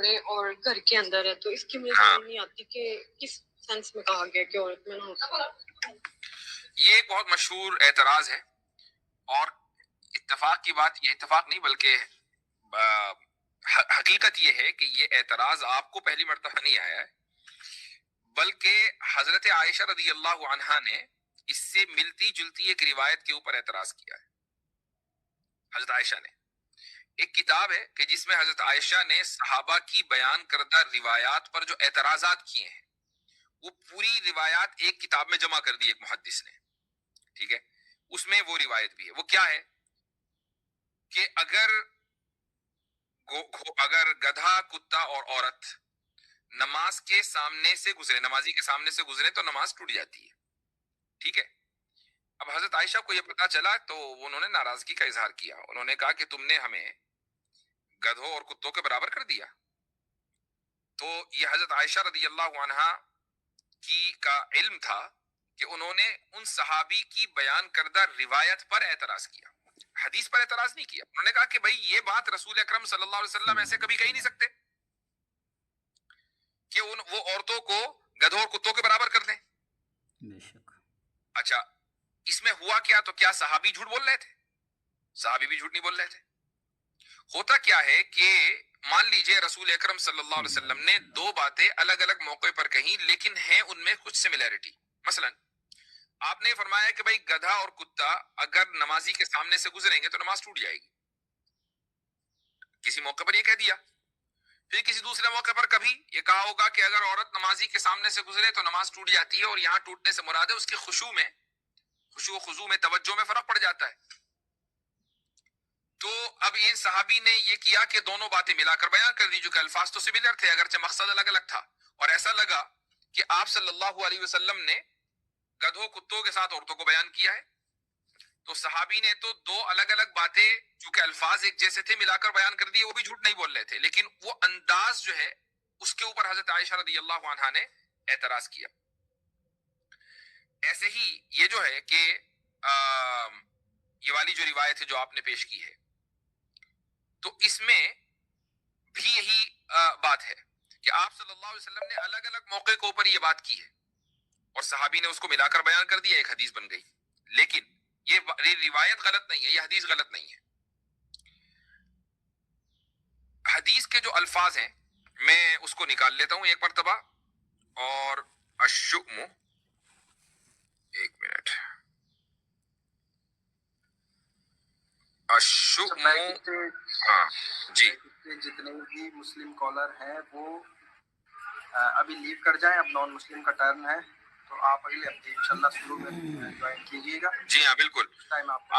چھوڑے اور گھر کے اندر ہے، تو اس کی مجھے سمجھ نہیں آتی کہ کس سینس میں کہا گیا کہ عورت میں نہ ہو. یہ ایک بہت مشہور اعتراض ہے، اور اتفاق کی بات، یہ اتفاق نہیں بلکہ حقیقت یہ ہے کہ یہ اعتراض آپ کو پہلی مرتبہ نہیں آیا ہے، بلکہ حضرت عائشہ رضی اللہ عنہا نے اس سے ملتی جلتی ایک روایت کے اوپر اعتراض کیا ہے. حضرت عائشہ نے ایک کتاب ہے کہ جس میں حضرت عائشہ نے صحابہ کی بیان کردہ روایات پر جو اعتراضات کیے ہیں وہ پوری روایات ایک کتاب میں جمع کر دی ایک محدث نے. ٹھیک ہے، اس میں وہ روایت بھی ہے. وہ کیا ہے کہ اگر گدھا، کتا اور عورت نماز کے سامنے سے گزرے، نمازی کے سامنے سے گزرے تو نماز ٹوٹ جاتی ہے. ٹھیک ہے، اب حضرت عائشہ کو یہ پتا چلا تو انہوں نے ناراضگی کا اظہار کیا. انہوں نے کہا کہ تم نے ہمیں گدھوں اور کتوں کے برابر کر دیا. تو یہ حضرت عائشہ رضی اللہ عنہا کی کا علم تھا کہ انہوں نے ان صحابی کی بیان کردہ روایت پر اعتراض کیا، حدیث پر اعتراض نہیں کیا. انہوں نے کہا کہ بھائی یہ بات رسول اکرم صلی اللہ علیہ وسلم ایسے کبھی کہہ نہیں سکتے کہ وہ عورتوں کو گدھوں اور کتوں کے برابر کر دیں. بے شک. اچھا، اس میں ہوا کیا؟ تو کیا صحابی جھوٹ بول رہے تھے؟ صحابی بھی جھوٹ نہیں بول رہے تھے. ہوتا کیا ہے کہ مان لیجئے رسول اکرم صلی اللہ علیہ وسلم نے دو باتیں الگ الگ موقع پر کہیں، لیکن ہیں ان میں کچھ سملیرٹی. مثلا آپ نے فرمایا کہ بھائی گدھا اور کتا اگر نمازی کے سامنے سے گزریں گے تو نماز ٹوٹ جائے گی، کسی موقع پر یہ کہہ دیا. پھر کسی دوسرے موقع پر کبھی یہ کہا ہوگا کہ اگر عورت نمازی کے سامنے سے گزرے تو نماز ٹوٹ جاتی ہے، اور یہاں ٹوٹنے سے مراد ہے اس کی خشوع و خضوع میں، توجہ میں فرق پڑ جاتا ہے. تو اب ان صحابی نے یہ کیا کہ دونوں باتیں ملا کر بیان کر دی، جو کہ الفاظ تو سملر تھے اگرچہ مقصد الگ الگ تھا. اور ایسا لگا کہ آپ صلی اللہ علیہ وسلم نے گدھوں کتوں کے ساتھ عورتوں کو بیان کیا ہے. تو صحابی نے تو دو الگ الگ باتیں چونکہ الفاظ ایک جیسے تھے ملا کر بیان کر دیے، وہ بھی جھوٹ نہیں بول رہے تھے، لیکن وہ انداز جو ہے اس کے اوپر حضرت عائشہ رضی اللہ عنہا نے اعتراض کیا. ایسے ہی یہ جو ہے کہ یہ والی جو روایت ہے جو آپ نے پیش کی ہے، تو اس میں بھی یہی بات ہے کہ آپ صلی اللہ علیہ وسلم نے الگ الگ موقع کے اوپر یہ بات کی ہے اور صحابی نے اس کو ملا کر بیان کر دیا، ایک حدیث بن گئی. لیکن یہ روایت غلط نہیں ہے، یہ حدیث غلط نہیں ہے. حدیث کے جو الفاظ ہیں میں اس کو نکال لیتا ہوں ایک مرتبہ. اور الشؤم، ایک منٹ، الشؤم، ہاں جی، جتنے بھی مسلم کالر ہیں وہ ابھی لیو کر جائیں، اب نان مسلم کا ٹرن ہے، تو آپ اگلے ہفتے انشاءاللہ شروع میں جوائن کیجیے گا. جی ہاں بالکل. اس ٹائم آپ